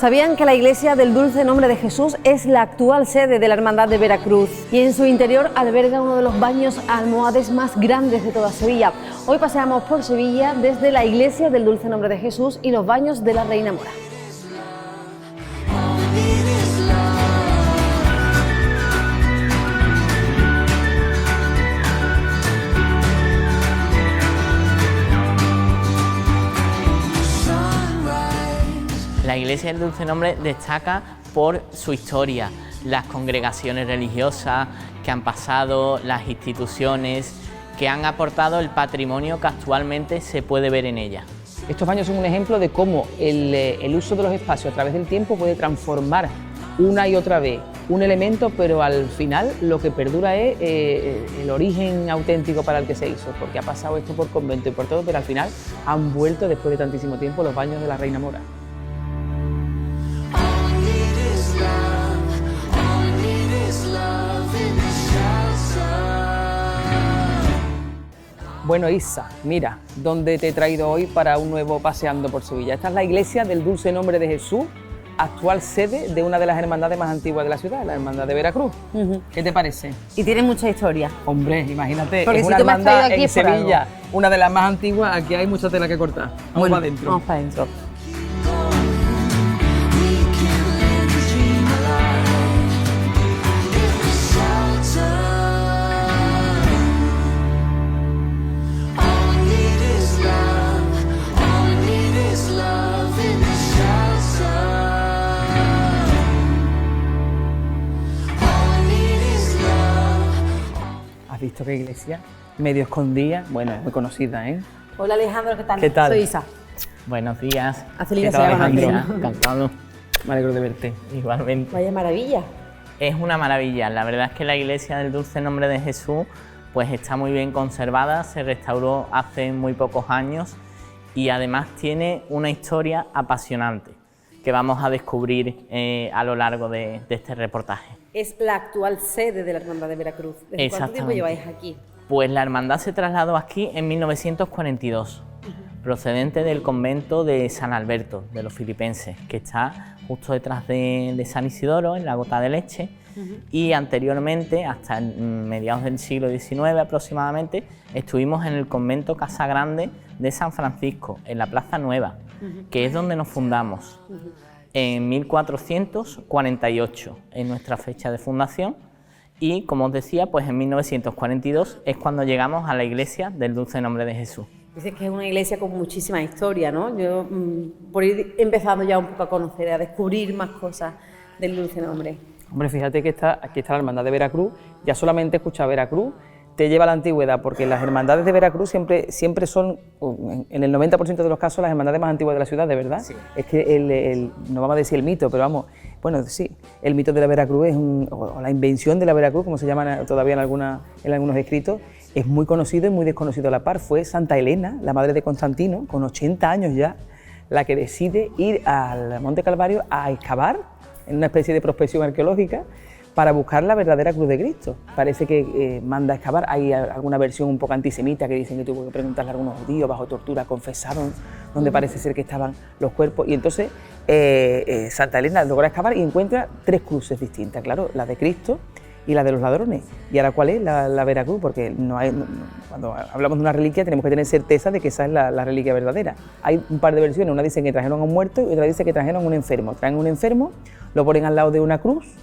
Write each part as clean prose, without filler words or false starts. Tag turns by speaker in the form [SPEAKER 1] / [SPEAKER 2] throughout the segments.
[SPEAKER 1] ¿Sabían que la iglesia del Dulce Nombre de Jesús es la actual sede de la Hermandad de Veracruz y en su interior alberga uno de los baños almohades más grandes de toda Sevilla? Hoy paseamos por Sevilla desde la iglesia del Dulce Nombre de Jesús y los baños de la Reina Mora.
[SPEAKER 2] La iglesia del Dulce Nombre destaca por su historia, las congregaciones religiosas que han pasado, las instituciones que han aportado el patrimonio que actualmente se puede ver en ella.
[SPEAKER 3] Estos baños son un ejemplo de cómo el uso de los espacios a través del tiempo puede transformar una y otra vez un elemento, pero al final lo que perdura es el origen auténtico para el que se hizo, porque ha pasado esto por convento y por todo, pero al final han vuelto después de tantísimo tiempo los baños de la Reina Mora. Bueno, Isa, mira, ¿dónde te he traído hoy para un nuevo Paseando por Sevilla? Esta es la iglesia del Dulce Nombre de Jesús, actual sede de una de las hermandades más antiguas de la ciudad, la Hermandad de Veracruz. ¿Qué te parece?
[SPEAKER 1] Y tiene mucha historia.
[SPEAKER 3] Hombre, imagínate,
[SPEAKER 1] porque
[SPEAKER 3] es
[SPEAKER 1] si
[SPEAKER 3] una
[SPEAKER 1] tú me has
[SPEAKER 3] hermandad
[SPEAKER 1] traído aquí
[SPEAKER 3] en Sevilla,
[SPEAKER 1] algo.
[SPEAKER 3] una de las más antiguas, aquí hay mucha tela que cortar. Vamos para adentro.
[SPEAKER 1] Vamos para adentro.
[SPEAKER 3] ¿Has visto qué iglesia? Medio escondida, bueno, muy conocida, ¿eh?
[SPEAKER 1] Hola Alejandro, ¿qué tal?
[SPEAKER 3] ¿Qué tal?
[SPEAKER 1] Soy Isa.
[SPEAKER 2] Buenos días.
[SPEAKER 1] Acelina
[SPEAKER 3] ¿Qué tal,
[SPEAKER 1] se llama
[SPEAKER 3] Alejandro?
[SPEAKER 1] aquí, ¿no?
[SPEAKER 2] Encantado.
[SPEAKER 3] Me alegro de verte.
[SPEAKER 2] Igualmente.
[SPEAKER 1] Vaya maravilla.
[SPEAKER 2] Es una maravilla. La verdad es que la iglesia del Dulce Nombre de Jesús pues está muy bien conservada, se restauró hace muy pocos años y además tiene una historia apasionante que vamos a descubrir a lo largo de este reportaje.
[SPEAKER 1] Es la actual sede de la Hermandad de Veracruz. ¿Desde cuánto tiempo lleváis aquí?
[SPEAKER 2] Pues la hermandad se trasladó aquí en 1942, procedente del convento de San Alberto, de los filipenses, que está justo detrás de San Isidoro, en la Gota de Leche, y anteriormente, hasta mediados del siglo XIX aproximadamente, estuvimos en el convento Casa Grande de San Francisco, en la Plaza Nueva, que es donde nos fundamos. En 1448 es nuestra fecha de fundación y, como os decía, pues en 1942 es cuando llegamos a la iglesia del Dulce Nombre de Jesús.
[SPEAKER 1] Dices que es una iglesia con muchísima historia, ¿no? Yo, por ir empezando ya un poco a conocer, a descubrir más cosas del Dulce Nombre.
[SPEAKER 3] Hombre, fíjate que aquí está la Hermandad de Veracruz, ya solamente escuchar Veracruz te lleva a la antigüedad, porque las hermandades de Veracruz siempre son, en el 90% de los casos, las hermandades más antiguas de la ciudad, ¿de verdad? Sí. Es que no vamos a decir el mito, pero vamos, bueno, sí, el mito de la Veracruz es o la invención de la Veracruz, como se llama todavía en algunos escritos, es muy conocido y muy desconocido a la par. Fue Santa Elena, la madre de Constantino, con 80 años ya, la que decide ir al Monte Calvario a excavar en una especie de prospección arqueológica para buscar la verdadera cruz de Cristo. Parece que manda a excavar. Hay alguna versión un poco antisemita que dicen que tuvo que preguntarle a algunos judíos, bajo tortura confesaron donde parece ser que estaban los cuerpos, y entonces Santa Elena logra excavar y encuentra 3 cruces distintas, claro, la de Cristo y la de los ladrones. ¿Y ahora cuál es la Veracruz? Porque cuando hablamos de una reliquia tenemos que tener certeza de que esa es la reliquia verdadera. Hay un par de versiones, una dice que trajeron a un muerto y otra dice que trajeron a un enfermo. Traen a un enfermo, lo ponen al lado de una cruz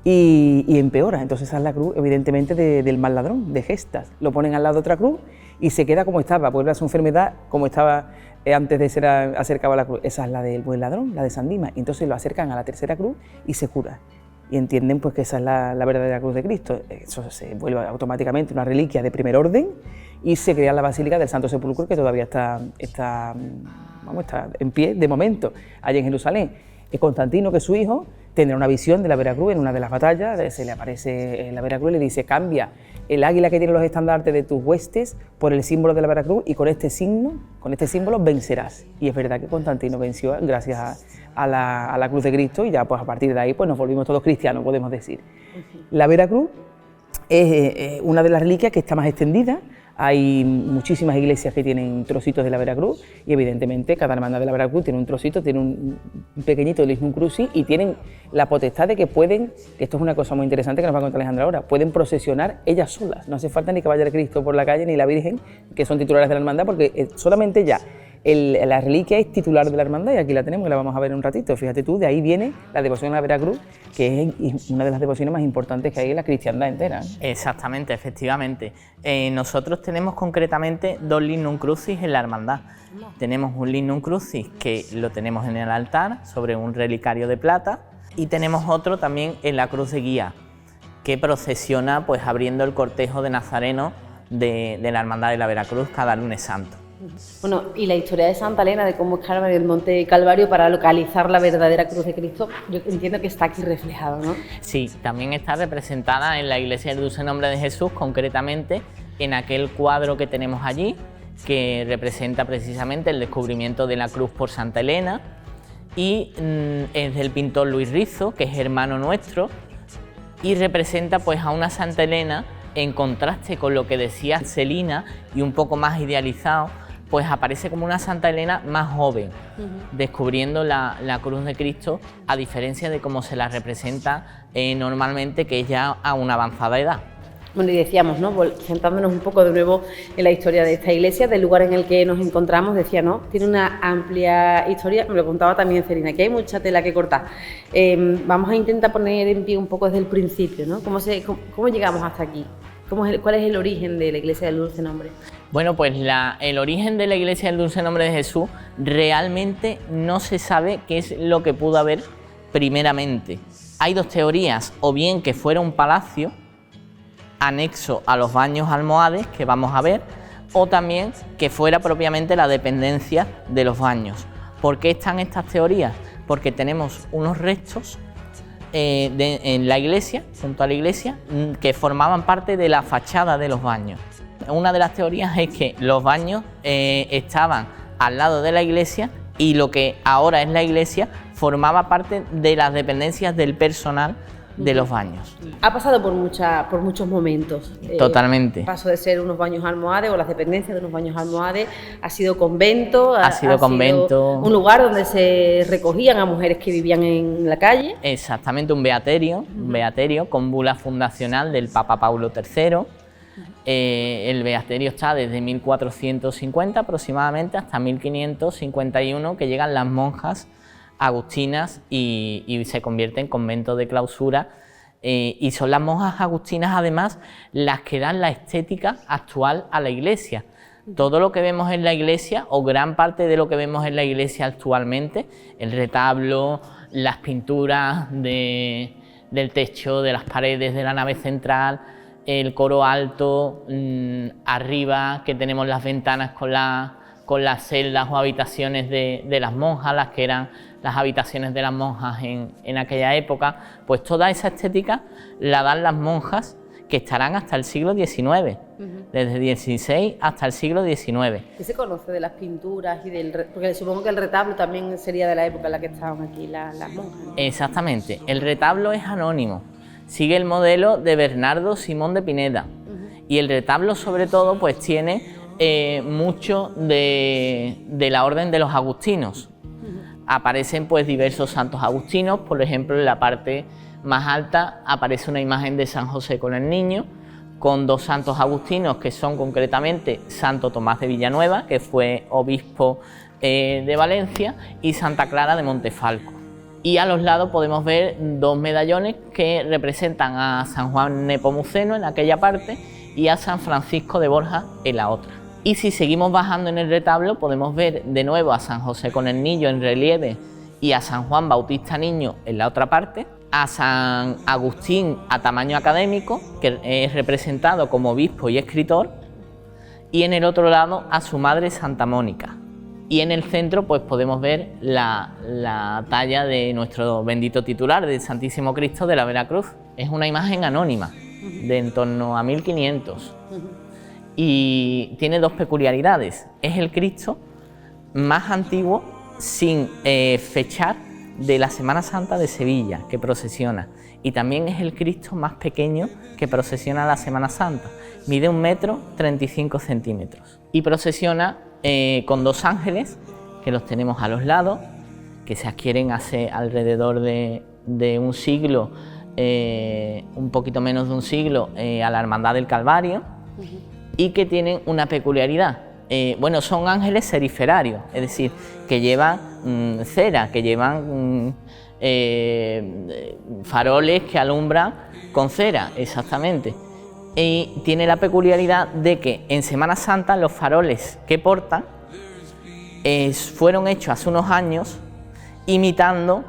[SPEAKER 3] y empeora. Entonces esa es la cruz, evidentemente, del mal ladrón, de Gestas. Lo ponen al lado de otra cruz y se queda como estaba, vuelve a su enfermedad como estaba antes de ser acercado a la cruz. Esa es la del buen ladrón, la de San Dimas. Y entonces lo acercan a la tercera cruz y se cura. Y entienden pues que esa es la verdadera cruz de Cristo. Eso se vuelve automáticamente una reliquia de primer orden y se crea la Basílica del Santo Sepulcro, que todavía está en pie de momento, allá en Jerusalén. Y Constantino, que es su hijo, tendrá una visión de la Veracruz en una de las batallas, se le aparece la Veracruz y le dice: cambia el águila que tiene los estandartes de tus huestes por el símbolo de la Veracruz y con este símbolo vencerás. Y es verdad que Constantino venció gracias a la cruz de Cristo, y ya pues a partir de ahí pues nos volvimos todos cristianos, podemos decir. La Veracruz es una de las reliquias que está más extendida. hay muchísimas iglesias que tienen trocitos de la Veracruz y evidentemente cada hermandad de la Veracruz tiene un trocito, tiene un pequeñito Lignum Crucis y tienen la potestad de que pueden, esto es una cosa muy interesante que nos va a contar Alejandra ahora, pueden procesionar ellas solas, no hace falta ni que vaya el Cristo por la calle ni la Virgen, que son titulares de la hermandad, porque solamente ya la reliquia es titular de la hermandad y aquí la tenemos, que la vamos a ver en un ratito. Fíjate tú, de ahí viene la devoción a la Veracruz, que es una de las devociones más importantes que hay en la cristiandad entera.
[SPEAKER 2] Exactamente, efectivamente. Nosotros tenemos concretamente 2 Lignum Crucis en la hermandad. Tenemos un Lignum Crucis que lo tenemos en el altar sobre un relicario de plata y tenemos otro también en la cruz de guía, que procesiona pues abriendo el cortejo de Nazareno de la hermandad de la Veracruz cada lunes santo.
[SPEAKER 1] Bueno, y la historia de Santa Elena, de cómo escalar el Monte Calvario para localizar la verdadera cruz de Cristo, yo entiendo que está aquí reflejado, ¿no?
[SPEAKER 2] Sí, también está representada en la iglesia del Dulce Nombre de Jesús, concretamente en aquel cuadro que tenemos allí, que representa precisamente el descubrimiento de la cruz por Santa Elena, y es del pintor Luis Rizo, que es hermano nuestro, y representa pues a una Santa Elena en contraste con lo que decía Celina y un poco más idealizado, pues aparece como una Santa Elena más joven, descubriendo la cruz de Cristo, a diferencia de cómo se la representa normalmente, que es ya a una avanzada edad.
[SPEAKER 1] Bueno, y decíamos, ¿no? Sentándonos un poco de nuevo en la historia de esta iglesia, del lugar en el que nos encontramos, decía, ¿no? Tiene una amplia historia, me lo contaba también Celina, que hay mucha tela que cortar. Vamos a intentar poner en pie un poco desde el principio, ¿no? ¿Cómo llegamos hasta aquí? ¿Cuál es el origen de la iglesia del Dulce Nombre?
[SPEAKER 2] Bueno, pues el origen de la iglesia del Dulce Nombre de Jesús realmente no se sabe qué es lo que pudo haber primeramente. Hay 2 teorías, o bien que fuera un palacio anexo a los baños almohades que vamos a ver, o también que fuera propiamente la dependencia de los baños. ¿Por qué están estas teorías? Porque tenemos unos restos en la iglesia, junto a la iglesia, que formaban parte de la fachada de los baños. Una de las teorías es que los baños estaban al lado de la iglesia y lo que ahora es la iglesia formaba parte de las dependencias del personal de los baños.
[SPEAKER 1] Ha pasado por muchos momentos.
[SPEAKER 2] Totalmente.
[SPEAKER 1] Pasó de ser unos baños almohades o las dependencias de unos baños almohades, ha sido convento, ha sido un lugar donde se recogían a mujeres que vivían en la calle.
[SPEAKER 2] Exactamente, un beaterio con bula fundacional del Papa Paulo III. El beaterio está desde 1450 aproximadamente hasta 1551, que llegan las monjas agustinas y se convierte en convento de clausura, y son las monjas agustinas además las que dan la estética actual a la iglesia. Todo lo que vemos en la iglesia, o gran parte de lo que vemos en la iglesia actualmente, el retablo, las pinturas del techo, de las paredes de la nave central, el coro alto, arriba que tenemos las ventanas con las celdas o habitaciones de las monjas, las que eran las habitaciones de las monjas en aquella época, pues toda esa estética la dan las monjas, que estarán hasta el siglo XIX, desde el XVI hasta el siglo XIX.
[SPEAKER 1] ¿Qué se conoce de las pinturas porque supongo que el retablo también sería de la época en la que estaban aquí las monjas, ¿no?
[SPEAKER 2] Exactamente, el retablo es anónimo, sigue el modelo de Bernardo Simón de Pineda, y el retablo sobre todo pues tiene mucho de la orden de los agustinos. Aparecen pues diversos santos agustinos, por ejemplo en la parte más alta aparece una imagen de San José con el Niño, con 2 santos agustinos que son concretamente Santo Tomás de Villanueva, que fue obispo de Valencia, y Santa Clara de Montefalco. Y a los lados podemos ver 2 medallones que representan a San Juan Nepomuceno en aquella parte y a San Francisco de Borja en la otra. Y si seguimos bajando en el retablo podemos ver de nuevo a San José con el Niño en relieve y a San Juan Bautista Niño en la otra parte, a San Agustín a tamaño académico, que es representado como obispo y escritor, y en el otro lado a su madre Santa Mónica. Y en el centro pues podemos ver la talla de nuestro bendito titular, del Santísimo Cristo de la Veracruz. Es una imagen anónima, de en torno a 1500. Y tiene 2 peculiaridades. Es el Cristo más antiguo sin fechar de la Semana Santa de Sevilla, que procesiona, y también es el Cristo más pequeño que procesiona la Semana Santa. Mide 1,35 m y procesiona con 2 ángeles, que los tenemos a los lados, que se adquieren hace alrededor de un siglo, un poquito menos de un siglo, a la Hermandad del Calvario, y que tienen una peculiaridad. Bueno, son ángeles seriferarios, es decir, que llevan cera, que llevan faroles que alumbran con cera, exactamente. Y tiene la peculiaridad de que en Semana Santa los faroles que portan fueron hechos hace unos años imitando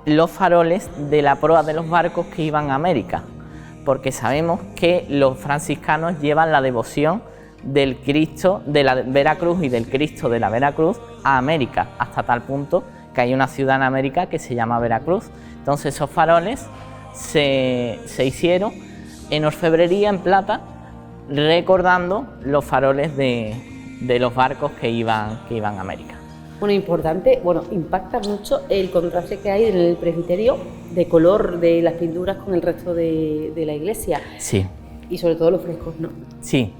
[SPEAKER 2] los faroles de la proa de los barcos que iban a América, porque sabemos que los franciscanos llevan la devoción del Cristo de la Veracruz y del Cristo de la Veracruz a América, hasta tal punto que hay una ciudad en América que se llama Veracruz. Entonces esos faroles se hicieron en orfebrería en plata, recordando los faroles de los barcos que iban a América.
[SPEAKER 1] Bueno, importante, impacta mucho el contraste que hay en el presbiterio de color de las pinturas con el resto de la iglesia.
[SPEAKER 2] Sí.
[SPEAKER 1] Y sobre todo los frescos, ¿no?
[SPEAKER 2] Sí.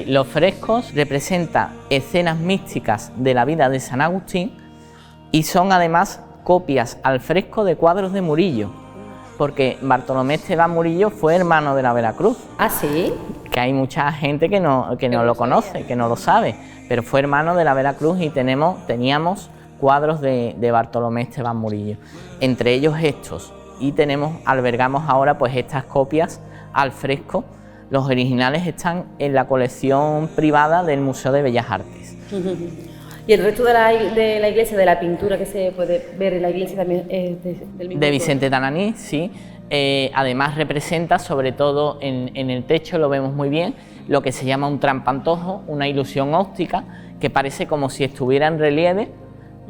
[SPEAKER 2] Los frescos representan escenas místicas de la vida de San Agustín y son además copias al fresco de cuadros de Murillo, porque Bartolomé Esteban Murillo fue hermano de la Veracruz.
[SPEAKER 1] ¿Ah, sí?
[SPEAKER 2] Que hay mucha gente que no lo conoce, que no lo sabe, pero fue hermano de la Veracruz y teníamos cuadros de Bartolomé Esteban Murillo, entre ellos estos, y albergamos ahora pues estas copias al fresco. Los originales están en la colección privada del Museo de Bellas Artes.
[SPEAKER 1] ¿Y el resto de la iglesia, de la pintura que se puede ver en la iglesia también es del mismo
[SPEAKER 2] de Vicente Tananí, sí. Además representa, sobre todo en el techo lo vemos muy bien, lo que se llama un trampantojo, una ilusión óptica, que parece como si estuviera en relieve,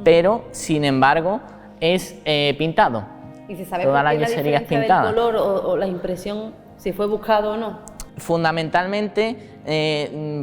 [SPEAKER 2] pero sin embargo es pintado.
[SPEAKER 1] ¿Y se sabe
[SPEAKER 2] toda la
[SPEAKER 1] por qué la
[SPEAKER 2] yesería es
[SPEAKER 1] diferencia
[SPEAKER 2] pintada.
[SPEAKER 1] del color o la impresión, si fue buscado o no?
[SPEAKER 2] Fundamentalmente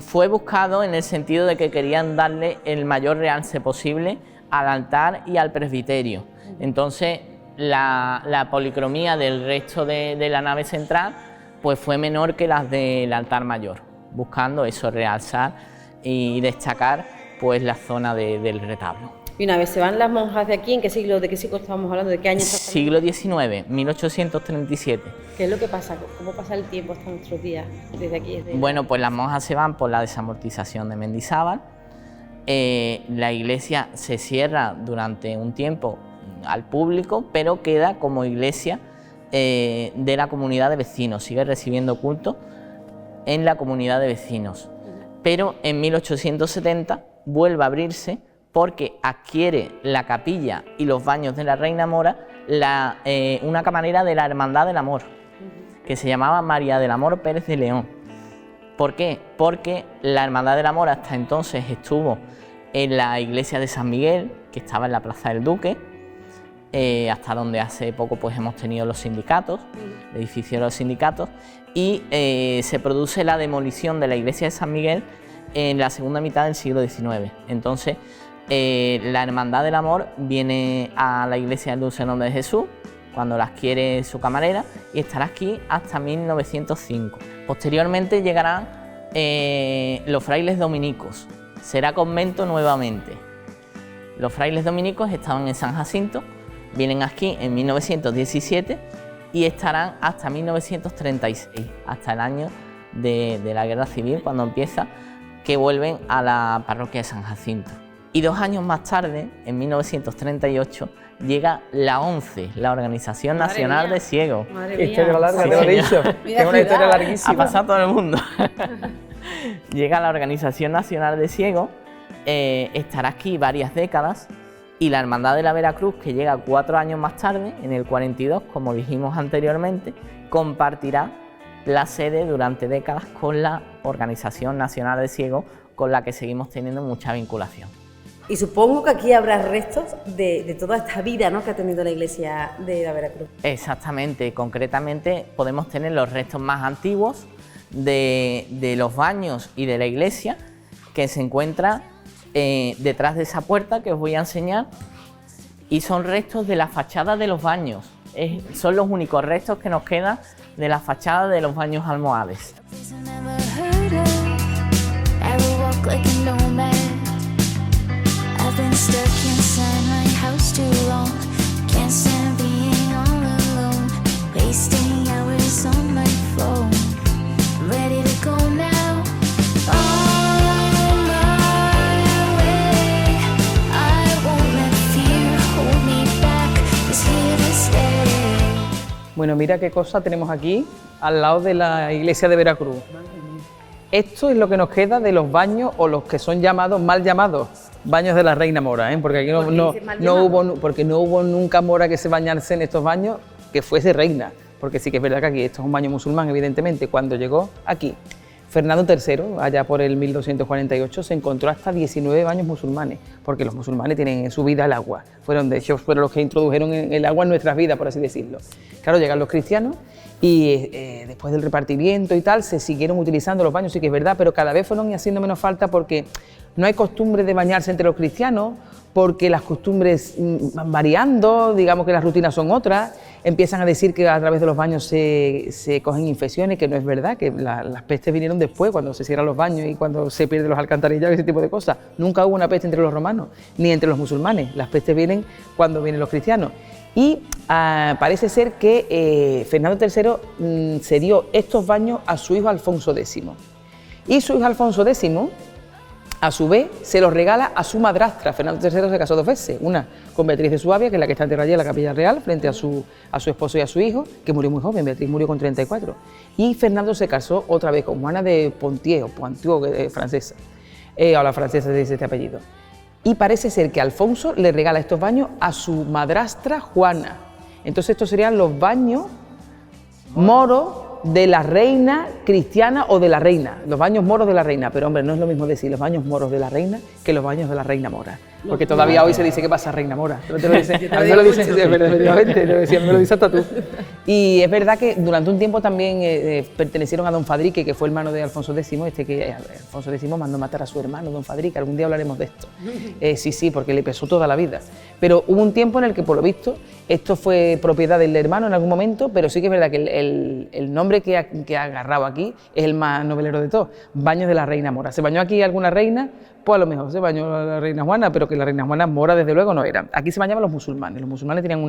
[SPEAKER 2] fue buscado en el sentido de que querían darle el mayor realce posible al altar y al presbiterio. Entonces la policromía del resto de la nave central pues fue menor que las del altar mayor, buscando eso, realzar y destacar pues la zona del retablo.
[SPEAKER 1] Y una vez se van las monjas de aquí, ¿de qué siglo estamos hablando? ¿De qué año
[SPEAKER 2] Siglo XIX, 1837.
[SPEAKER 1] ¿Qué es lo que pasa? ¿Cómo pasa el tiempo hasta nuestros días desde aquí?
[SPEAKER 2] Bueno, pues las monjas se van por la desamortización de Mendizábal. La iglesia se cierra durante un tiempo al público, pero queda como iglesia de la comunidad de vecinos, sigue recibiendo culto en la comunidad de vecinos. Pero en 1870 vuelve a abrirse porque adquiere la capilla y los baños de la Reina Mora una camarera de la Hermandad del Amor, que se llamaba María del Amor Pérez de León. ¿Por qué? Porque la Hermandad del Amor hasta entonces estuvo en la iglesia de San Miguel, que estaba en la Plaza del Duque, hasta donde hace poco pues hemos tenido los sindicatos, el edificio de los sindicatos, y se produce la demolición de la iglesia de San Miguel en la segunda mitad del siglo XIX. Entonces la Hermandad del Amor viene a la iglesia del Dulce Nombre de Jesús cuando la adquiere su camarera y estará aquí hasta 1905. Posteriormente llegarán los frailes dominicos, será convento nuevamente. Los frailes dominicos estaban en San Jacinto, vienen aquí en 1917 y estarán hasta 1936, hasta el año de la Guerra Civil, cuando empieza, que vuelven a la parroquia de San Jacinto. Y 2 años más tarde, en 1938, llega la ONCE, la Organización Nacional de Ciegos.
[SPEAKER 3] Historia larga, te lo he dicho. Es una historia larguísima.
[SPEAKER 2] Ha pasado todo el mundo. Llega la Organización Nacional de Ciegos, estará aquí varias décadas, y la Hermandad de la Veracruz, que llega 4 años más tarde, en el 42, como dijimos anteriormente, compartirá la sede durante décadas con la Organización Nacional de Ciegos, con la que seguimos teniendo mucha vinculación.
[SPEAKER 1] Y supongo que aquí habrá restos de toda esta vida, ¿no?, que ha tenido la iglesia de la Veracruz.
[SPEAKER 2] Exactamente, concretamente podemos tener los restos más antiguos de los baños y de la iglesia, que se encuentra detrás de esa puerta que os voy a enseñar, y son restos de la fachada de los baños. Son los únicos restos que nos quedan de la fachada de los baños almohades.
[SPEAKER 3] Bueno, mira qué cosa tenemos aquí al lado de la iglesia de Veracruz. Esto es lo que nos queda de los baños, o los que son llamados, mal llamados, baños de la Reina Mora, ¿eh? Porque aquí no hubo nunca mora que se bañarse en estos baños que fuese reina, porque sí que es verdad que aquí esto es un baño musulmán, evidentemente. Cuando llegó aquí Fernando III, allá por el 1248, se encontró hasta 19 baños musulmanes, porque los musulmanes tienen en su vida el agua. De hecho, fueron los que introdujeron el agua en nuestras vidas, por así decirlo. Claro, llegan los cristianos y después del repartimiento y tal, se siguieron utilizando los baños, sí que es verdad, pero cada vez fueron haciendo menos falta porque no hay costumbre de bañarse entre los cristianos, porque las costumbres van variando, digamos que las rutinas son otras. Empiezan a decir que a través de los baños se cogen infecciones, que no es verdad, que las pestes vinieron después, cuando se cierran los baños y cuando se pierden los alcantarillados y ese tipo de cosas. Nunca hubo una peste entre los romanos, ni entre los musulmanes. Las pestes vienen cuando vienen los cristianos. Y parece ser que Fernando III cedió estos baños a su hijo Alfonso X. Y su hijo Alfonso X, a su vez, se los regala a su madrastra. Fernando III se casó 2 veces, una con Beatriz de Suabia, que es la que está enterrada allí en la Capilla Real, frente a su esposo y a su hijo, que murió muy joven. Beatriz murió con 34. Y Fernando se casó otra vez con Juana de Ponthieu, francesa, o la francesa dice este apellido. Y parece ser que Alfonso le regala estos baños a su madrastra Juana. Entonces estos serían los baños moros de la reina cristiana o de la reina, los baños moros de la reina. Pero hombre, no es lo mismo decir los baños moros de la reina que los baños de la reina mora, porque todavía hoy se dice: ¿qué pasa, reina mora? Pero te lo dicen, a mí me lo dicen, efectivamente, me lo dices hasta tú. Y es verdad que durante un tiempo también pertenecieron a don Fadrique, que fue hermano de Alfonso X, que Alfonso X mandó matar a su hermano, don Fadrique. Algún día hablaremos de esto. Sí, porque le pesó toda la vida. Pero hubo un tiempo en el que, por lo visto, esto fue propiedad del hermano en algún momento, pero sí que es verdad que el nombre que ha agarrado aquí es el más novelero de todos: baños de la reina mora. ¿Se bañó aquí alguna reina? Pues a lo mejor se bañó la reina Juana, pero que la reina Juana mora desde luego no era. Aquí se bañaban los musulmanes. Los musulmanes tenían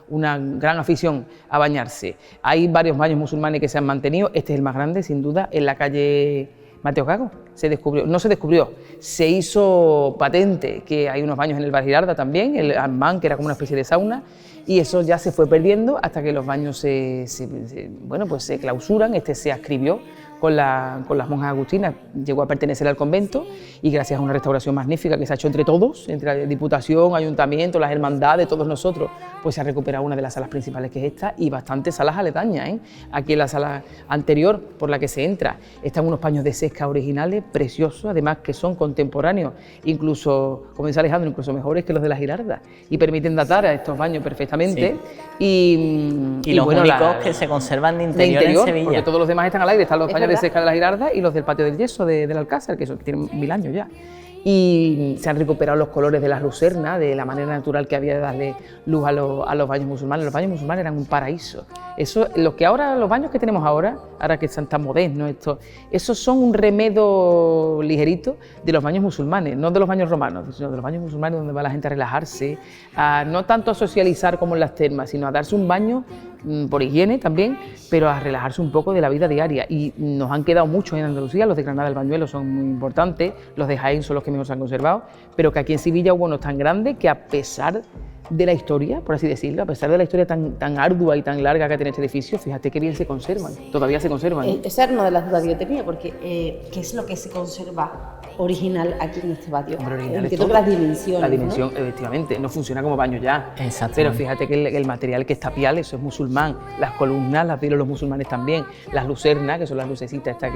[SPEAKER 3] una gran afición a bañarse. Hay varios baños musulmanes que se han mantenido. Este es el más grande, sin duda, en la calle Mateo Gago. Se hizo patente que hay unos baños en el Bar Girarda también, el Amman, que era como una especie de sauna, y eso ya se fue perdiendo hasta que los baños se clausuran. Este se adscribió con las monjas agustinas, llegó a pertenecer al convento, y gracias a una restauración magnífica que se ha hecho entre todos, entre la Diputación, Ayuntamiento, las hermandades, todos nosotros, pues se ha recuperado una de las salas principales, que es esta, y bastantes salas aledañas, ¿eh? Aquí en la sala anterior por la que se entra están unos paños de Sesca originales, preciosos, además que son contemporáneos, incluso, como dice Alejandro, incluso mejores que los de la Girarda, y permiten datar a estos baños perfectamente.
[SPEAKER 2] Sí. Y los únicos que se conservan de interior en Sevilla.
[SPEAKER 3] Porque todos los demás están al aire, están los paños de Sesca de la Girarda y los del Patio del Yeso del Alcázar, que tienen 1000 años ya. Y se han recuperado los colores de las lucernas, de la manera natural que había de darle luz a los baños musulmanes. Los baños musulmanes eran un paraíso. Los baños que tenemos ahora que están tan modernos, esos son un remedo ligerito de los baños musulmanes, no de los baños romanos, sino de los baños musulmanes, donde va la gente a relajarse, no tanto a socializar como en las termas, sino a darse un baño por higiene también, pero a relajarse un poco de la vida diaria. Y nos han quedado muchos en Andalucía. Los de Granada del Bañuelo son muy importantes, los de Jaén son los que mejor se han conservado, pero que aquí en Sevilla hubo unos tan grandes que, a pesar de la historia, por así decirlo, a pesar de la historia tan ardua y tan larga que tiene este edificio, fíjate qué bien se conservan, todavía se conservan.
[SPEAKER 1] Esa era una de las dudas que yo tenía, porque ¿qué es lo que se conserva original aquí en este patio? Entiendo que las dimensiones. La dimensión,
[SPEAKER 3] ¿no? Efectivamente, no funciona como baño ya.
[SPEAKER 2] Exactamente.
[SPEAKER 3] Pero fíjate que el material que es tapial, eso es musulmán. Las columnas las vieron los musulmanes también. Las lucernas, que son las lucecitas estas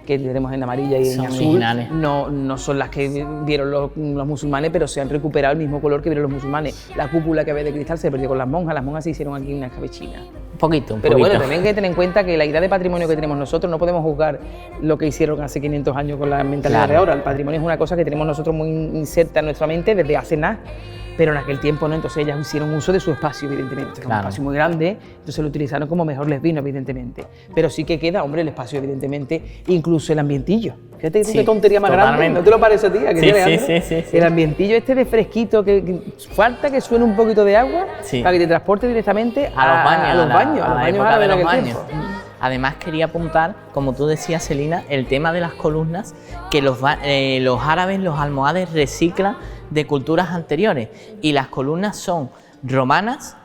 [SPEAKER 3] que tenemos en amarilla y en azul, no son las que vieron los musulmanes, pero se han recuperado el mismo color que vieron los musulmanes. La cúpula que había de cristal se perdió con las monjas se hicieron aquí una escabechina.
[SPEAKER 2] Un poquito.
[SPEAKER 3] Pero bueno, también hay que tener en cuenta que la idea de patrimonio que tenemos nosotros, no podemos juzgar lo que hicieron hace 500 años con la mentalidad de ahora. El patrimonio es una cosa que tenemos nosotros muy inserta en nuestra mente desde hace nada. pero en aquel tiempo no, entonces ellas hicieron uso de su espacio, evidentemente, un espacio muy grande, entonces lo utilizaron como mejor les vino, evidentemente, pero sí que queda, hombre, el espacio, evidentemente, incluso el ambientillo. Fíjate qué tontería más grande, ¿no te lo parece a ti?
[SPEAKER 2] Sí.
[SPEAKER 3] El ambientillo este de fresquito, que falta que suene un poquito de agua para que te transporte directamente a los baños árabes de aquel tiempo.
[SPEAKER 2] Además quería apuntar, como tú decías, Celina, el tema de las columnas, que los árabes, los almohades reciclan de culturas anteriores, y las columnas son romanas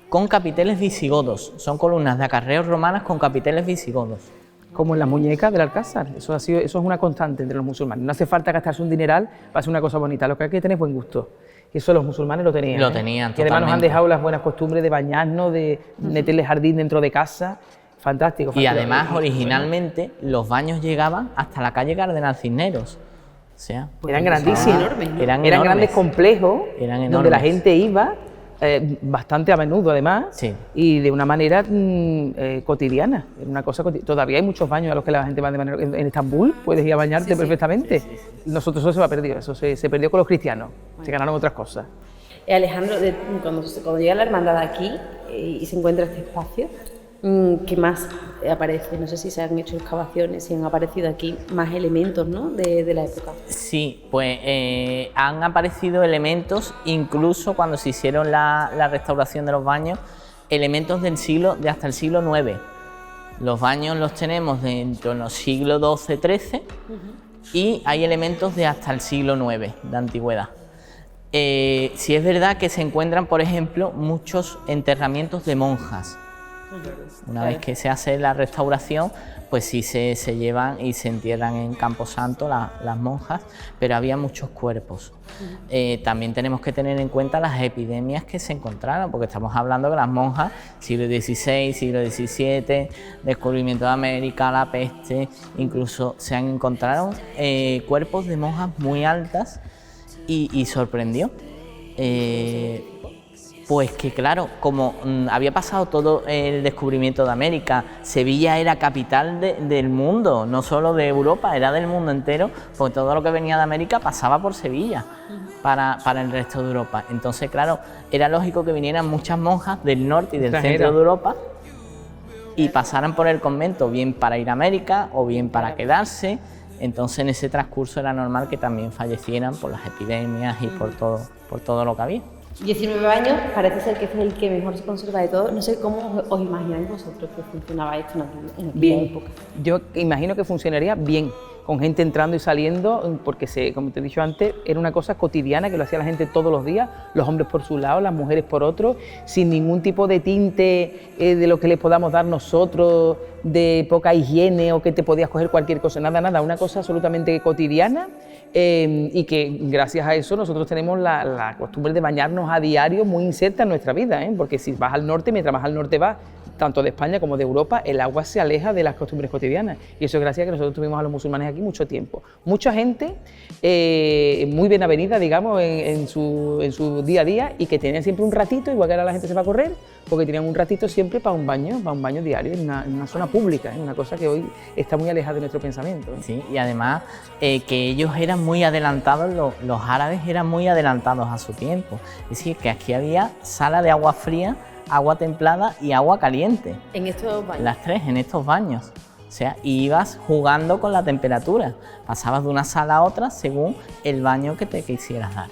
[SPEAKER 2] con capiteles visigodos, son columnas de acarreos romanas con capiteles visigodos.
[SPEAKER 3] Como en las muñecas del Alcázar, eso es una constante entre los musulmanes. No hace falta gastarse un dineral para hacer una cosa bonita, lo que hay que tener es buen gusto. Y eso los musulmanes lo tenían.
[SPEAKER 2] Lo tenían,
[SPEAKER 3] y además nos han dejado las buenas costumbres de bañarnos, de meterle jardín dentro de casa. Fantástico.
[SPEAKER 2] Y además, originalmente, los baños llegaban hasta la calle Cardenal Cisneros. O sea,
[SPEAKER 3] eran grandísimos,
[SPEAKER 2] eran
[SPEAKER 3] grandes complejos, donde la gente iba bastante a menudo, además, y de una manera cotidiana. Una cosa todavía hay muchos baños a los que la gente va de manera... En Estambul puedes ir a bañarte perfectamente. Nosotros eso se ha perdido, eso se perdió con los cristianos, se ganaron otras cosas.
[SPEAKER 1] Alejandro, cuando llega la hermandad aquí y se encuentra este espacio, ¿qué más aparece? No sé si se han hecho excavaciones, si han aparecido aquí más elementos, ¿no?, de la época. Sí,
[SPEAKER 2] pues han aparecido elementos, incluso cuando se hicieron la restauración de los baños, elementos de hasta el siglo IX. Los baños los tenemos dentro de los siglos XII-XIII y hay elementos de hasta el siglo IX de antigüedad. Sí es verdad que se encuentran, por ejemplo, muchos enterramientos de monjas. Una vez que se hace la restauración, pues sí se llevan y se entierran en Camposanto las monjas, pero había muchos cuerpos. También tenemos que tener en cuenta las epidemias que se encontraron, porque estamos hablando de las monjas, siglo XVI, siglo XVII, descubrimiento de América, la peste, incluso se han encontrado cuerpos de monjas muy altas y sorprendió. Pues que claro, como había pasado todo el descubrimiento de América, Sevilla era capital del mundo, no solo de Europa, era del mundo entero, porque todo lo que venía de América pasaba por Sevilla para el resto de Europa. Entonces, claro, era lógico que vinieran muchas monjas del norte y del centro de Europa y pasaran por el convento, bien para ir a América o bien para quedarse. Entonces, en ese transcurso era normal que también fallecieran por las epidemias y por todo lo que había.
[SPEAKER 1] 19 años, parece ser que es el que mejor se conserva de todo. No sé cómo os imagináis vosotros que funcionaba esto en aquella época.
[SPEAKER 3] Yo imagino que funcionaría bien, con gente entrando y saliendo, porque como te he dicho antes, era una cosa cotidiana que lo hacía la gente todos los días, los hombres por su lado, las mujeres por otro, sin ningún tipo de tinte de lo que les podamos dar nosotros, de poca higiene o que te podías coger cualquier cosa, nada, una cosa absolutamente cotidiana. Y que gracias a eso nosotros tenemos la costumbre de bañarnos a diario muy inserta en nuestra vida, porque si vas al norte, mientras más al norte vas, tanto de España como de Europa, el agua se aleja de las costumbres cotidianas, y eso es gracias a que nosotros tuvimos a los musulmanes aquí mucho tiempo. Mucha gente muy bien avenida, digamos, en su día a día, y que tenían siempre un ratito, igual que ahora la gente se va a correr, porque tenían un ratito siempre para un baño diario en una zona pública, una cosa que hoy está muy alejada de nuestro pensamiento.
[SPEAKER 2] Sí, y además que ellos eran muy adelantados, los árabes eran muy adelantados a su tiempo. Es decir, que aquí había sala de agua fría, agua templada y agua caliente.
[SPEAKER 1] ¿En estos baños?
[SPEAKER 2] Las tres, en estos baños. O sea, ibas jugando con la temperatura. Pasabas de una sala a otra según el baño que te quisieras dar.